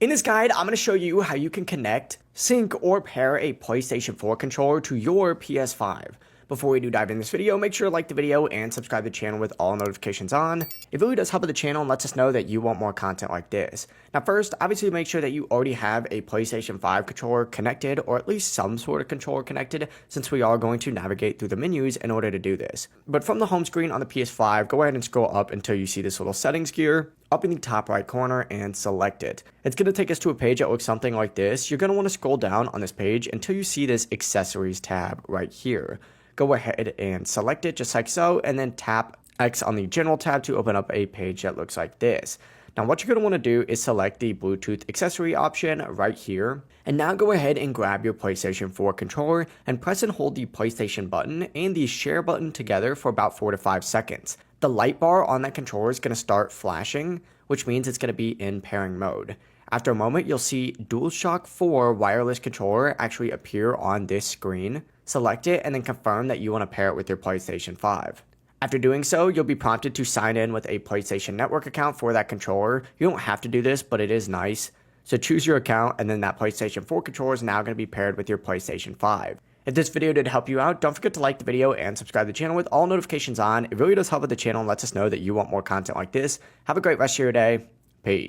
In this guide, I'm going to show you how you can connect, sync, or pair a PlayStation 4 controller to your PS5. Before we do dive in this video, make sure to like the video and subscribe to the channel with all notifications on. It really does help the channel and lets us know that you want more content like this. Now first, obviously make sure that you already have a PlayStation 5 controller connected, or at least some sort of controller connected, since we are going to navigate through the menus in order to do this. But from the home screen on the PS5, go ahead and scroll up until you see this little settings gear up in the top right corner and select it. It's going to take us to a page that looks something like this. You're going to want to scroll down on this page until you see this accessories tab right here. Go ahead and select it just like so, and then tap X on the general tab to open up a page that looks like this. Now what you're going to want to do is select the Bluetooth accessory option right here, and now go ahead and grab your PlayStation 4 controller and press and hold the PlayStation button and the share button together for about 4 to 5 seconds. The light bar on that controller is going to start flashing, which means it's going to be in pairing mode. After a moment, you'll see DualShock 4 wireless controller actually appear on this screen. Select it and then confirm that you want to pair it with your PlayStation 5. After doing so, you'll be prompted to sign in with a PlayStation Network account for that controller. You don't have to do this, but it is nice. So choose your account, and then that PlayStation 4 controller is now going to be paired with your PlayStation 5. If this video did help you out, don't forget to like the video and subscribe to the channel with all notifications on. It really does help with the channel and lets us know that you want more content like this. Have a great rest of your day. Peace.